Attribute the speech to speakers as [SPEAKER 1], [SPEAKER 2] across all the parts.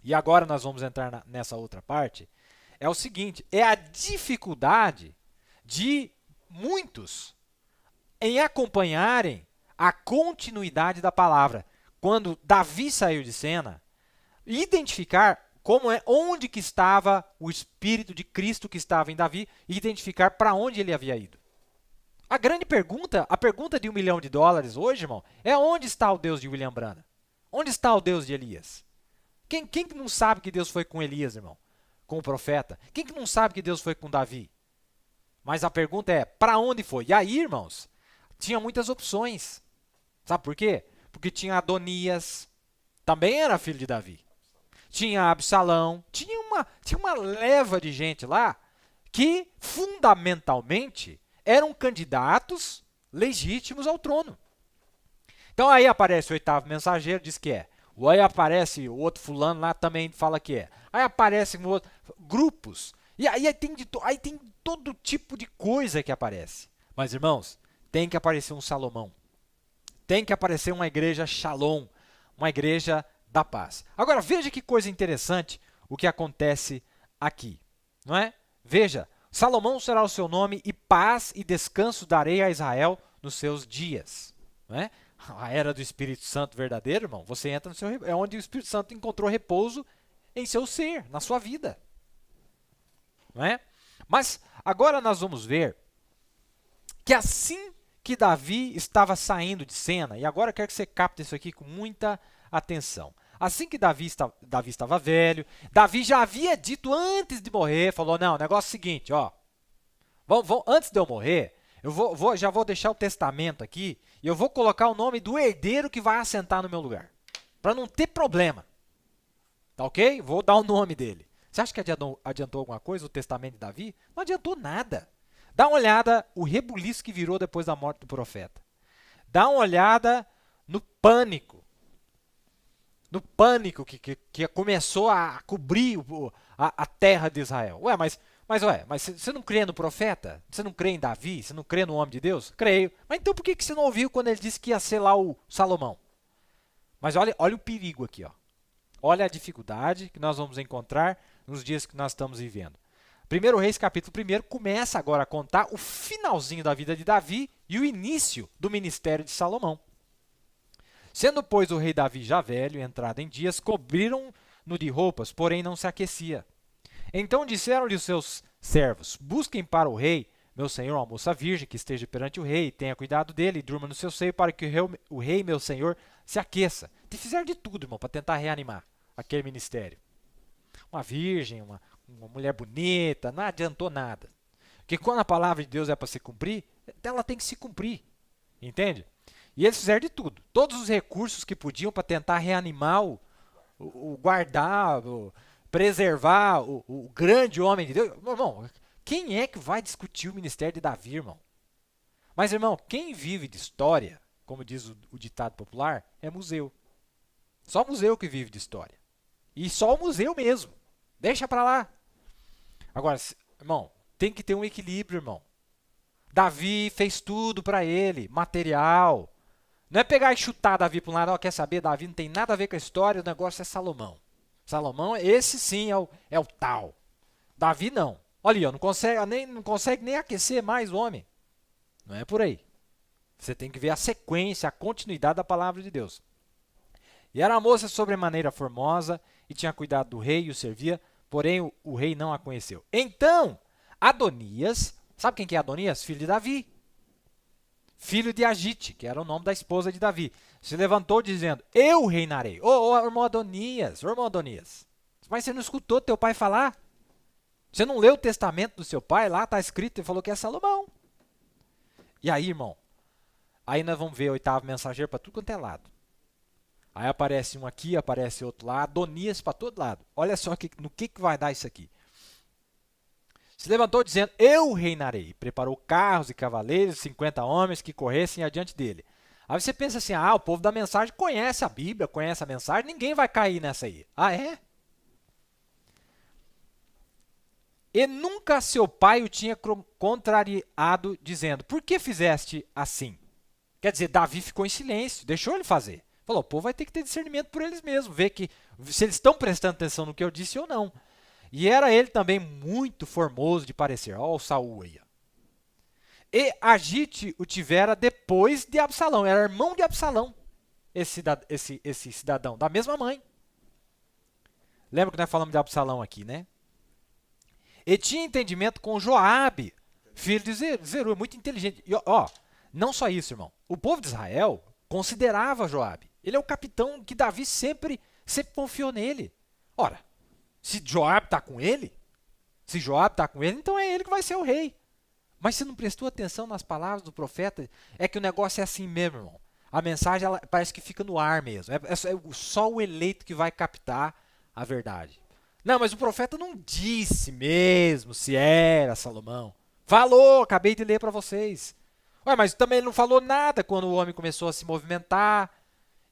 [SPEAKER 1] e agora nós vamos entrar nessa outra parte, é o seguinte, é a dificuldade de muitos em acompanharem a continuidade da palavra. Quando Davi saiu de cena, identificar onde que estava o Espírito de Cristo que estava em Davi e identificar para onde ele havia ido. A grande pergunta, a pergunta de $1 milhão hoje, irmão, é onde está o Deus de William Branham? Onde está o Deus de Elias? Quem que não sabe que Deus foi com Elias, irmão? Com o profeta? Quem que não sabe que Deus foi com Davi? Mas a pergunta é, para onde foi? E aí, irmãos, tinha muitas opções. Sabe por quê? Porque tinha Adonias, também era filho de Davi. Tinha Absalão, tinha uma leva de gente lá que, fundamentalmente, eram candidatos legítimos ao trono. Então aí aparece o oitavo mensageiro, diz que é. Aí aparece o outro fulano lá, também fala que é. Aí aparecem grupos. E aí tem todo tipo de coisa que aparece. Mas, irmãos, tem que aparecer um Salomão. Tem que aparecer uma igreja Shalom, uma igreja da paz. Agora, veja que coisa interessante o que acontece aqui, não é? Veja, Salomão será o seu nome e paz e descanso darei a Israel nos seus dias, não é? A era do Espírito Santo verdadeiro, irmão, você entra no seu, é onde o Espírito Santo encontrou repouso em seu ser, na sua vida, não é? Mas agora nós vamos ver que assim que Davi estava saindo de cena, e agora eu quero que você capte isso aqui com muita atenção. Assim que Davi estava velho, Davi já havia dito antes de morrer, falou, não, o negócio é o seguinte, ó, antes de eu morrer, já vou deixar o testamento aqui, e eu vou colocar o nome do herdeiro que vai assentar no meu lugar, para não ter problema, tá ok? Vou dar o nome dele. Você acha que adiantou alguma coisa o testamento de Davi? Não adiantou nada. Dá uma olhada o rebuliço que virou depois da morte do profeta. Dá uma olhada no pânico. No pânico que começou a cobrir a terra de Israel. Mas você não crê no profeta? Você não crê em Davi? Você não crê no homem de Deus? Creio. Mas então por que você não ouviu quando ele disse que ia ser lá o Salomão? Mas olha o perigo aqui. Ó. Olha a dificuldade que nós vamos encontrar nos dias que nós estamos vivendo. 1 Reis capítulo 1 começa agora a contar o finalzinho da vida de Davi e o início do ministério de Salomão. Sendo, pois, o rei Davi já velho, entrado em dias, cobriram-no de roupas, porém não se aquecia. Então disseram-lhe os seus servos, busquem para o rei, meu senhor, uma moça virgem, que esteja perante o rei, tenha cuidado dele e durma no seu seio, para que o rei, meu senhor, se aqueça. E fizeram de tudo, irmão, para tentar reanimar aquele ministério. Uma virgem, uma mulher bonita, não adiantou nada. Porque quando a palavra de Deus é para se cumprir, ela tem que se cumprir. Entende? E eles fizeram de tudo. Todos os recursos que podiam para tentar reanimar, guardar, preservar o grande homem de Deus. Irmão, quem é que vai discutir o ministério de Davi, irmão? Mas, irmão, quem vive de história, como diz o ditado popular, é museu. Só museu que vive de história. E só o museu mesmo. Deixa para lá. Agora, irmão, tem que ter um equilíbrio, irmão. Davi fez tudo para ele, material. Não é pegar e chutar Davi para um lado, quer saber, Davi não tem nada a ver com a história, o negócio é Salomão. Salomão, esse sim é o tal. Davi não. Olha aí, não consegue nem aquecer mais o homem. Não é por aí. Você tem que ver a sequência, a continuidade da palavra de Deus. E era a moça sobremaneira formosa, e tinha cuidado do rei e o servia, porém o rei não a conheceu. Então, Adonias, sabe quem que é Adonias? Filho de Davi. Filho de Agite, que era o nome da esposa de Davi. Se levantou dizendo, eu reinarei. Ô, irmão Adonias, mas você não escutou teu pai falar? Você não leu o testamento do seu pai? Lá está escrito, ele falou que é Salomão. E aí, irmão, aí nós vamos ver o oitavo mensageiro para tudo quanto é lado. Aí aparece um aqui, aparece outro lá, Adonias para todo lado. Olha só no que vai dar isso aqui. Se levantou dizendo, eu reinarei. Preparou carros e cavaleiros, 50 homens que corressem adiante dele. Aí você pensa assim, o povo da mensagem conhece a Bíblia, conhece a mensagem, ninguém vai cair nessa aí. Ah, é? E nunca seu pai o tinha contrariado, dizendo, por que fizeste assim? Quer dizer, Davi ficou em silêncio, deixou ele fazer. Falou, o povo vai ter que ter discernimento por eles mesmos, ver que se eles estão prestando atenção no que eu disse ou não. E era ele também muito formoso de parecer. Olha o Saul aí. Ó. E Agite o tivera depois de Absalão. Era irmão de Absalão, esse cidadão, da mesma mãe. Lembra que nós falamos de Absalão aqui, né? E tinha entendimento com Joabe, filho de Zeru, muito inteligente. E, ó, não só isso, irmão. O povo de Israel considerava Joabe. Ele é o capitão que Davi sempre confiou nele. Ora, se Joabe está com ele, então é ele que vai ser o rei. Mas você não prestou atenção nas palavras do profeta? É que o negócio é assim mesmo, irmão. A mensagem ela parece que fica no ar mesmo. É só o eleito que vai captar a verdade. Não, mas o profeta não disse mesmo se era Salomão. Falou, acabei de ler para vocês. Ué, mas também ele não falou nada quando o homem começou a se movimentar.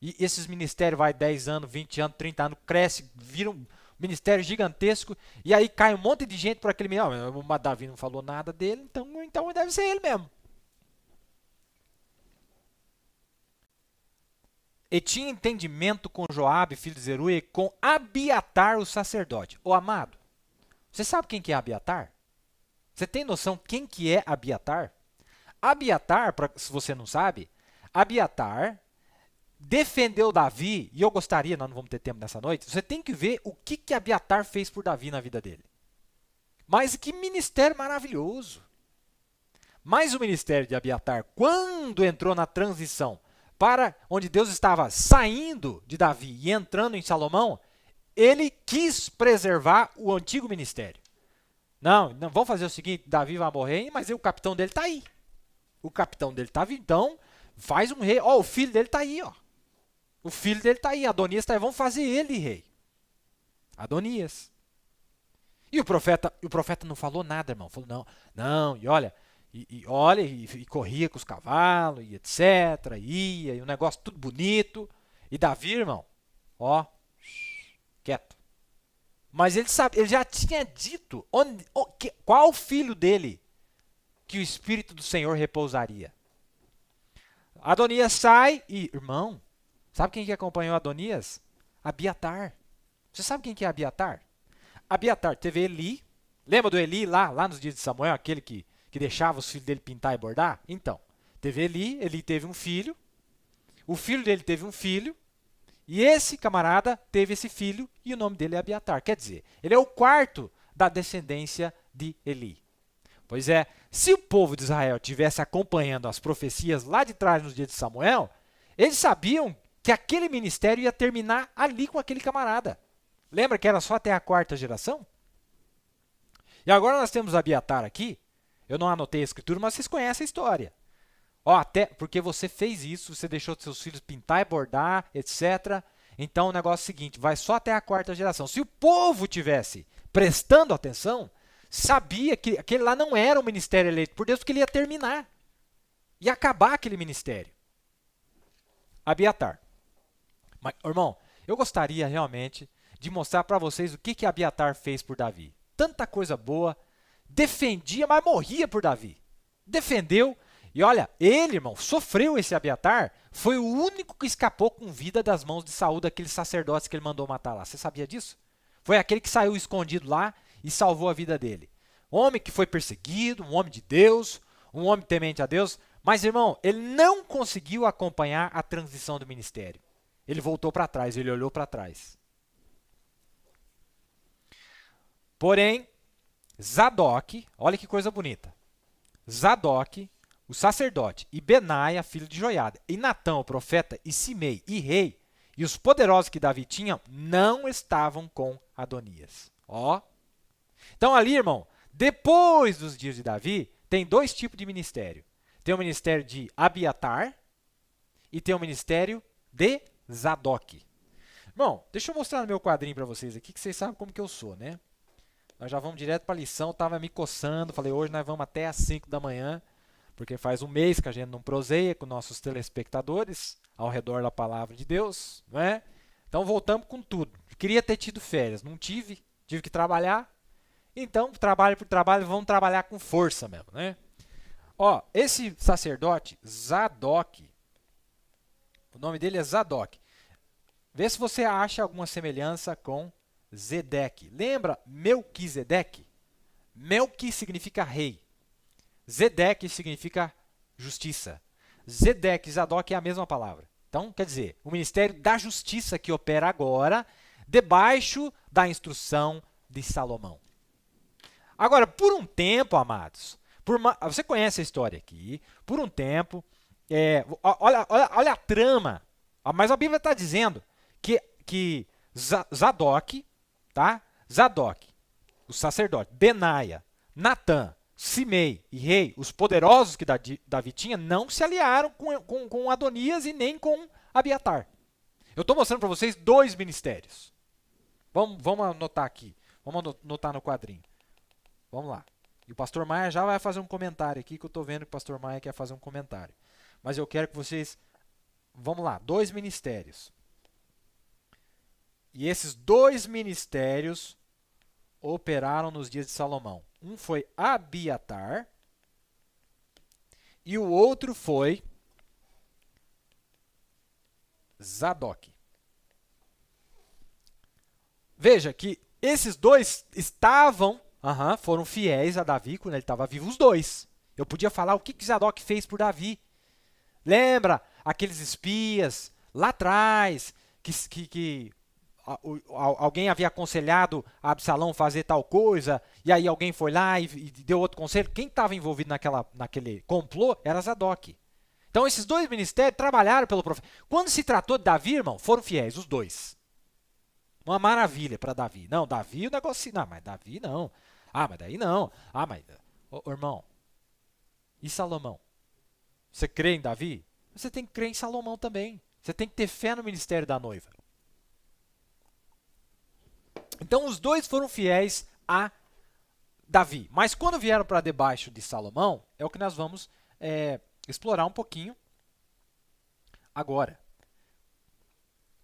[SPEAKER 1] E esses ministérios vai 10 anos, 20 anos, 30 anos, cresce, vira um ministério gigantesco. E aí cai um monte de gente por aquele menino. O Davi não falou nada dele, então deve ser ele mesmo. E tinha entendimento com Joabe, filho de Zeruia, e com Abiatar, o sacerdote. Ô amado, você sabe quem que é Abiatar? Você tem noção quem que é Abiatar? Abiatar, se você não sabe, Abiatar defendeu Davi, e eu gostaria, nós não vamos ter tempo nessa noite, você tem que ver o que Abiatar fez por Davi na vida dele. Mas que ministério maravilhoso! Mas o ministério de Abiatar, quando entrou na transição para onde Deus estava saindo de Davi e entrando em Salomão, ele quis preservar o antigo ministério. Não, vamos fazer o seguinte, Davi vai morrer, mas o capitão dele está aí. O capitão dele está vindo, então faz um rei. Ó, o filho dele está aí, ó. O filho dele está aí, Adonias está aí, vamos fazer ele rei. Adonias. E o profeta não falou nada, irmão. Falou, não, e olha, e corria com os cavalos, e etc, ia, e o negócio tudo bonito. E Davi, irmão, ó, quieto. Mas ele já tinha dito qual filho dele que o Espírito do Senhor repousaria. Adonias sai e, irmão, sabe quem que acompanhou Adonias? Abiatar. Você sabe quem que é Abiatar? Abiatar teve Eli. Lembra do Eli lá nos dias de Samuel, aquele que deixava os filhos dele pintar e bordar? Então, teve Eli teve um filho. O filho dele teve um filho. E esse camarada teve esse filho e o nome dele é Abiatar. Quer dizer, ele é o quarto da descendência de Eli. Pois é, se o povo de Israel tivesse acompanhando as profecias lá de trás nos dias de Samuel, eles sabiam que aquele ministério ia terminar ali com aquele camarada. Lembra que era só até a quarta geração? E agora nós temos Abiatar aqui. Eu não anotei a escritura, mas vocês conhecem a história. Ó, até porque você fez isso, você deixou seus filhos pintar e bordar, etc. Então o negócio é o seguinte, vai só até a quarta geração. Se o povo tivesse prestando atenção, sabia que aquele lá não era um ministério eleito por Deus, porque ele ia terminar. Ia acabar aquele ministério. Abiatar. Mas, irmão, eu gostaria realmente de mostrar para vocês o que Abiatar fez por Davi. Tanta coisa boa, defendia, mas morria por Davi. Defendeu, e olha, ele, irmão, sofreu esse Abiatar, foi o único que escapou com vida das mãos de Saul, daqueles sacerdotes que ele mandou matar lá. Você sabia disso? Foi aquele que saiu escondido lá e salvou a vida dele. Um homem que foi perseguido, um homem de Deus, um homem temente a Deus, mas, irmão, ele não conseguiu acompanhar a transição do ministério. Ele voltou para trás, ele olhou para trás. Porém, Zadok, olha que coisa bonita. Zadok, o sacerdote, e Benaia, filho de Joiada, e Natão, o profeta, e Simei, e rei, e os poderosos que Davi tinha, não estavam com Adonias. Ó. Então ali, irmão, depois dos dias de Davi, tem dois tipos de ministério. Tem o ministério de Abiatar e tem o ministério de Zadok. Irmão, deixa eu mostrar no meu quadrinho para vocês aqui, que vocês sabem como que eu sou, né? Nós já vamos direto para a lição, estava me coçando, falei, hoje nós vamos até às 5 da manhã, porque faz um mês que a gente não proseia com nossos telespectadores ao redor da palavra de Deus, não é? Então voltamos com tudo. Queria ter tido férias, não tive que trabalhar, então trabalho por trabalho, vamos trabalhar com força mesmo, né? Ó, esse sacerdote, Zadok, o nome dele é Zadok, Vê se você acha alguma semelhança com Zedeque. Lembra Melquisedeque? Melqui significa rei. Zedeque significa justiça. Zedeque e Zadok é a mesma palavra. Então, quer dizer, o ministério da justiça que opera agora, debaixo da instrução de Salomão. Agora, por um tempo, amados, você conhece a história aqui, por um tempo, olha a trama, mas a Bíblia está dizendo que Zadok, tá? Zadok, o sacerdote, Benaia, Natã, Simei e rei, os poderosos que Davi tinha, não se aliaram com Adonias e nem com Abiatar. Eu estou mostrando para vocês dois ministérios. Vamos anotar aqui. Vamos anotar no quadrinho. Vamos lá. E o pastor Maia já vai fazer um comentário aqui, que eu estou vendo que o pastor Maia quer fazer um comentário. Mas eu quero que vocês... Vamos lá, dois ministérios. E esses dois ministérios operaram nos dias de Salomão. Um foi Abiatar e o outro foi Zadok. Veja que esses dois foram fiéis a Davi quando ele estava vivo, os dois. Eu podia falar o que Zadok fez por Davi. Lembra aqueles espias lá atrás que alguém havia aconselhado a Absalão fazer tal coisa, e aí alguém foi lá e deu outro conselho? Quem estava envolvido naquele complô era Zadok. Então esses dois ministérios trabalharam pelo profeta. Quando se tratou de Davi, irmão, foram fiéis, os dois. Uma maravilha para Davi. Não, Davi o negócio... Não, mas Davi não. Ah, mas daí não. Ah, mas... irmão, e Salomão? Você crê em Davi? Você tem que crer em Salomão também. Você tem que ter fé no ministério da noiva. Então, os dois foram fiéis a Davi. Mas quando vieram para debaixo de Salomão, é o que nós vamos explorar um pouquinho agora.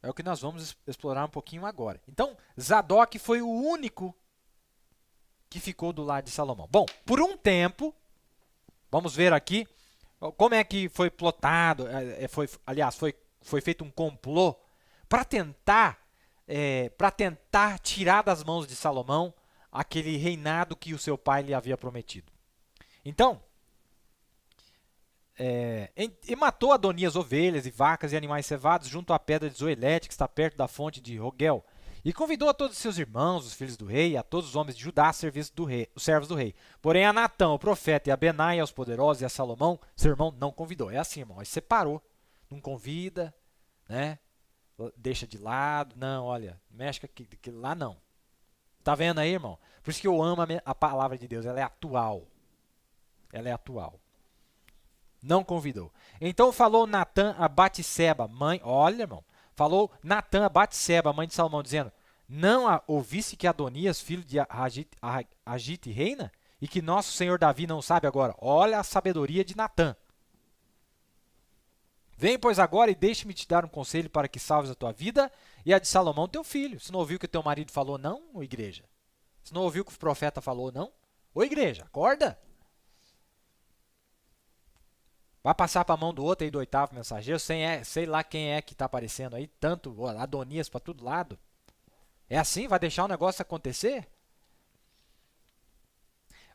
[SPEAKER 1] É o que nós vamos explorar um pouquinho agora. Então, Zadok foi o único que ficou do lado de Salomão. Bom, por um tempo, vamos ver aqui como é que foi plotado, foi feito um complô para tentar tirar das mãos de Salomão aquele reinado que o seu pai lhe havia prometido. Então, e matou Adonias ovelhas e vacas e animais cevados junto à pedra de Zoelete, que está perto da fonte de Rogel. E convidou a todos os seus irmãos, os filhos do rei, e a todos os homens de Judá a serviço do rei, os servos do rei. Porém, a Natã, o profeta, e a Benaia, os poderosos, e a Salomão, seu irmão, não convidou. É assim, irmão, ele separou. Não convida, né? Deixa de lado. Não, olha, mexe com aquilo lá, não. Tá vendo aí, irmão? Por isso que eu amo a palavra de Deus, ela é atual. Ela é atual. Não convidou. Então falou Natã a Batseba, mãe... Olha, irmão. Falou Natã a Batseba, mãe de Salomão, dizendo: não ouvisse que Adonias, filho de Agite, reina? E que nosso senhor Davi não sabe agora? Olha a sabedoria de Natã. Vem, pois, agora e deixe-me te dar um conselho para que salves a tua vida e a de Salomão, teu filho. Você não ouviu o que teu marido falou, não, ô igreja? Você não ouviu o que o profeta falou, não? Ô igreja, acorda! Vai passar para a mão do outro aí, do oitavo mensageiro, sei lá quem é que está aparecendo aí, tanto Adonias para todo lado. É assim? Vai deixar o negócio acontecer?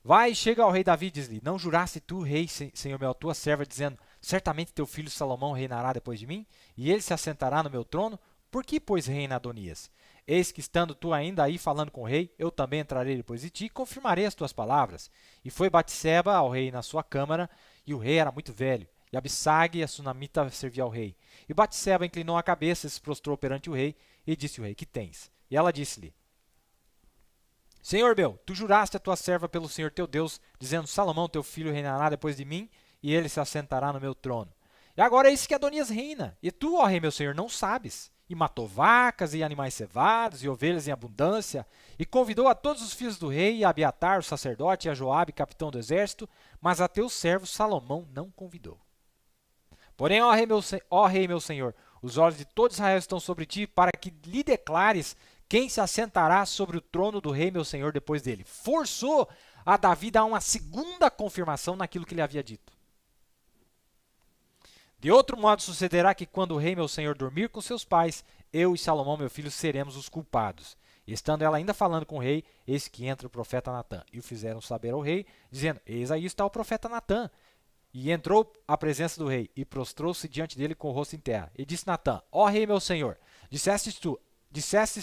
[SPEAKER 1] Vai e chega ao rei Davi e diz-lhe: não juraste tu, rei, senhor meu, a tua serva, dizendo: certamente teu filho Salomão reinará depois de mim, e ele se assentará no meu trono? Por que, pois, reina Adonias? Eis que, estando tu ainda aí falando com o rei, eu também entrarei depois de ti e confirmarei as tuas palavras. E foi Batseba ao rei na sua câmara, e o rei era muito velho, e Abissag, a sunamita, servia ao rei. E Batseba inclinou a cabeça e se prostrou perante o rei, e disse o rei: que tens? E ela disse-lhe: Senhor meu, tu juraste a tua serva pelo Senhor teu Deus, dizendo: Salomão teu filho reinará depois de mim, e ele se assentará no meu trono. E agora é isso que Adonias reina, e tu, ó rei meu senhor, não sabes. E matou vacas e animais cevados, e ovelhas em abundância, e convidou a todos os filhos do rei, e a Abiatar, o sacerdote, e a Joabe, capitão do exército, mas a teu servo Salomão não convidou. Porém, ó rei meu senhor, os olhos de todo Israel estão sobre ti, para que lhe declares quem se assentará sobre o trono do rei meu senhor depois dele. Forçou a Davi a dar uma segunda confirmação naquilo que ele havia dito. De outro modo sucederá que quando o rei meu senhor dormir com seus pais, eu e Salomão meu filho seremos os culpados. E estando ela ainda falando com o rei, eis que entra o profeta Natã. E o fizeram saber ao rei, dizendo, eis aí está o profeta Natã. E entrou à presença do rei, e prostrou-se diante dele com o rosto em terra. E disse Natã, ó rei meu senhor, dissestes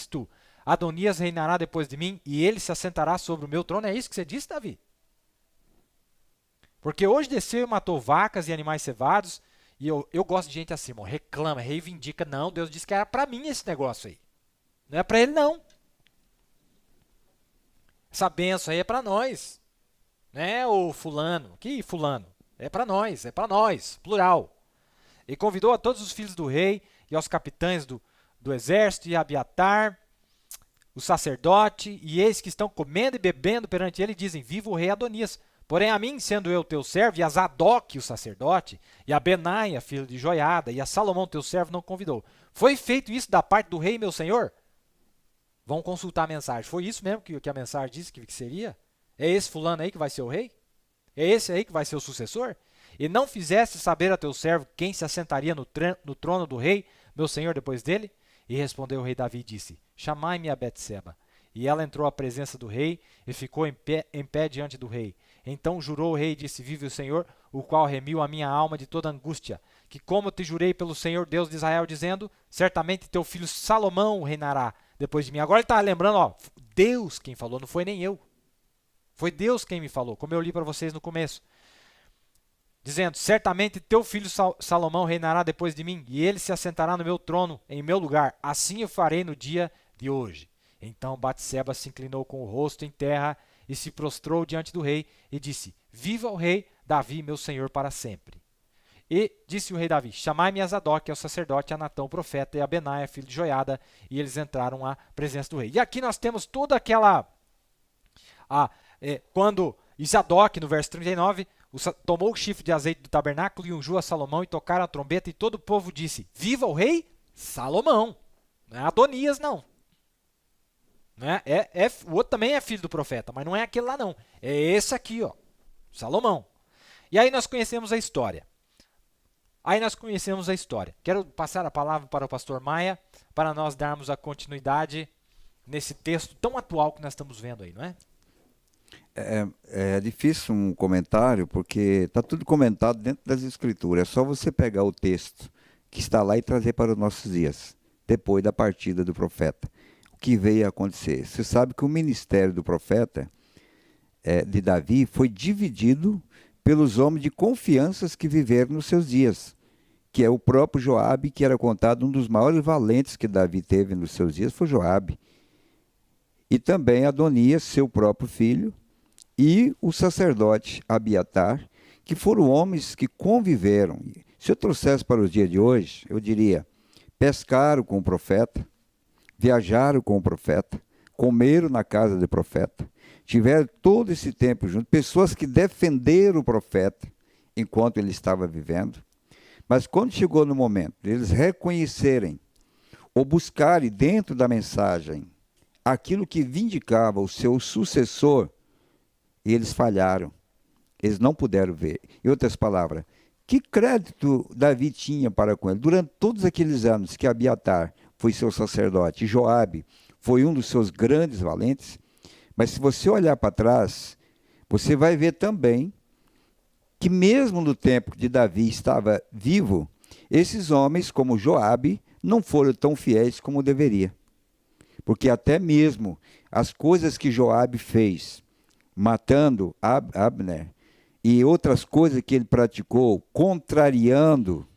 [SPEAKER 1] tu, Adonias reinará depois de mim, e ele se assentará sobre o meu trono. É isso que você disse, Davi? Porque hoje desceu e matou vacas e animais cevados, e eu gosto de gente assim, irmão, reclama, reivindica. Não, Deus disse que era para mim esse negócio aí. Não é para ele, não. Essa benção aí é para nós. Né, ô fulano? Que fulano? É para nós, plural. E convidou a todos os filhos do rei e aos capitães do exército e a Abiatar, o sacerdote, e eis que estão comendo e bebendo perante ele e dizem, viva o rei Adonias. Porém a mim, sendo eu teu servo, e a Zadok, o sacerdote, e a Benaia, filho de Joiada, e a Salomão, teu servo, não convidou. Foi feito isso da parte do rei, meu senhor? Vão consultar a mensagem. Foi isso mesmo que a mensagem disse que seria? É esse fulano aí que vai ser o rei? É esse aí que vai ser o sucessor? E não fizeste saber a teu servo quem se assentaria no trono do rei, meu senhor, depois dele? E respondeu o rei Davi e disse, chamai-me a Betseba. E ela entrou à presença do rei e ficou em pé diante do rei. Então jurou o rei e disse, vive o Senhor, o qual remiu a minha alma de toda angústia, que como te jurei pelo Senhor Deus de Israel, dizendo, certamente teu filho Salomão reinará depois de mim. Agora ele está lembrando, ó, Deus quem falou, não foi nem eu. Foi Deus quem me falou, como eu li para vocês no começo. Dizendo, certamente teu filho Salomão reinará depois de mim, e ele se assentará no meu trono, em meu lugar. Assim eu farei no dia de hoje. Então Batseba se inclinou com o rosto em terra e se prostrou diante do rei e disse, viva o rei Davi, meu senhor, para sempre. E disse o rei Davi, chamai-me a Zadok, ao sacerdote, a Natão, o profeta, e a Benaia, filho de Joiada, e eles entraram à presença do rei. E aqui nós temos toda aquela... quando Zadok, no verso 39, tomou o chifre de azeite do tabernáculo e ungiu a Salomão e tocaram a trombeta, e todo o povo disse, viva o rei Salomão. Não é Adonias, não. Né? O outro também é filho do profeta, mas não é aquele lá não. É esse aqui, ó, Salomão. E aí nós conhecemos a história. Quero passar a palavra para o pastor Maia, para nós darmos a continuidade nesse texto tão atual que nós estamos vendo aí, não é?
[SPEAKER 2] É difícil um comentário, porque está tudo comentado dentro das Escrituras. É só você pegar o texto que está lá e trazer para os nossos dias, depois da partida do profeta. O que veio a acontecer? Você sabe que o ministério do profeta, de Davi, foi dividido pelos homens de confianças que viveram nos seus dias, que é o próprio Joabe, que era contado um dos maiores valentes que Davi teve nos seus dias, foi Joabe. E também Adonias, seu próprio filho, e o sacerdote Abiatar, que foram homens que conviveram. Se eu trouxesse para os dias de hoje, eu diria, pescaram com o profeta, viajaram com o profeta, comeram na casa do profeta, tiveram todo esse tempo junto, pessoas que defenderam o profeta enquanto ele estava vivendo, mas quando chegou no momento de eles reconhecerem ou buscarem dentro da mensagem aquilo que vindicava o seu sucessor, eles falharam, eles não puderam ver. Em outras palavras, que crédito Davi tinha para com ele? Durante todos aqueles anos que Abiatar foi seu sacerdote, Joabe foi um dos seus grandes valentes, mas se você olhar para trás, você vai ver também que mesmo no tempo que Davi estava vivo, esses homens como Joabe não foram tão fiéis como deveria. Porque até mesmo as coisas que Joabe fez, matando Abner, e outras coisas que ele praticou, contrariando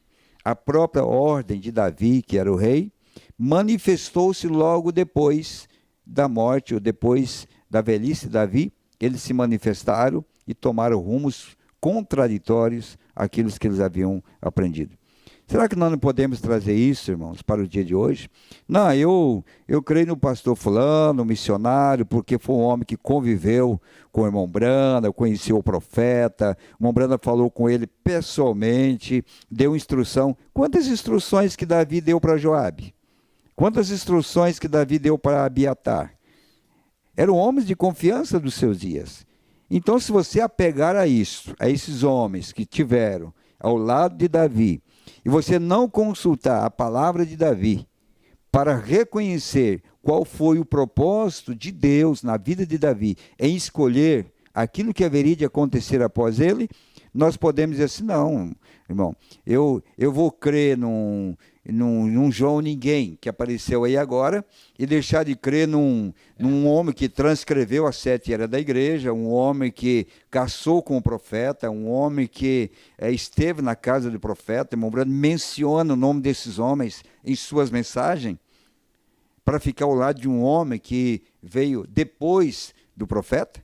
[SPEAKER 2] a própria ordem de Davi, que era o rei, manifestou-se logo depois da morte, ou depois da velhice de Davi, eles se manifestaram e tomaram rumos contraditórios àqueles que eles haviam aprendido. Será que nós não podemos trazer isso, irmãos, para o dia de hoje? Não, eu creio no pastor fulano, missionário, porque foi um homem que conviveu com o irmão Branda, conheceu o profeta, o irmão Branda falou com ele pessoalmente, deu instrução. Quantas instruções que Davi deu para Joabe? Quantas instruções que Davi deu para Abiatar? Eram homens de confiança dos seus dias. Então, se você apegar a isso, a esses homens que tiveram ao lado de Davi, e você não consultar a palavra de Davi para reconhecer qual foi o propósito de Deus na vida de Davi em escolher aquilo que haveria de acontecer após ele, nós podemos dizer assim, não, irmão, eu vou crer num João Ninguém que apareceu aí agora e deixar de crer num homem que transcreveu as 7 eras da igreja, um homem que caçou com o profeta, um homem que esteve na casa do profeta, irmão Brando menciona o nome desses homens em suas mensagens, para ficar ao lado de um homem que veio depois do profeta.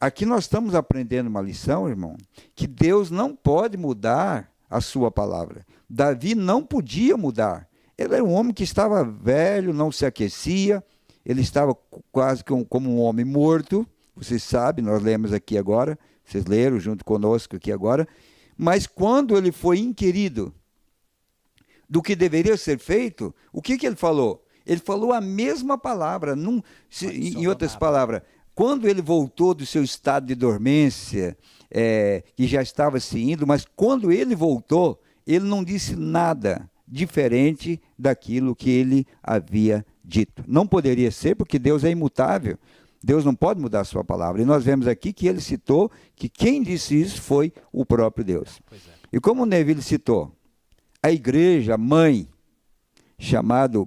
[SPEAKER 2] Aqui nós estamos aprendendo uma lição, irmão, que Deus não pode mudar a sua palavra. Davi não podia mudar. Ele era um homem que estava velho, não se aquecia, ele estava quase como um homem morto, vocês sabem, nós lemos aqui agora, vocês leram junto conosco aqui agora, mas quando ele foi inquirido do que deveria ser feito, o que ele falou? Ele falou a mesma palavra, em outras palavras, quando ele voltou do seu estado de dormência, que já estava se indo, mas quando ele voltou, ele não disse nada diferente daquilo que ele havia dito. Não poderia ser, porque Deus é imutável. Deus não pode mudar a sua palavra. E nós vemos aqui que ele citou que quem disse isso foi o próprio Deus. E como o Neville citou, a igreja mãe, chamado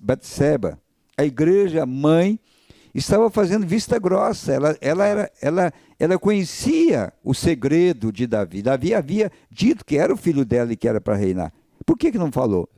[SPEAKER 2] Betseba, a igreja mãe estava fazendo vista grossa, ela conhecia o segredo de Davi. Davi havia dito que era o filho dela e que era para reinar. Por que não falou?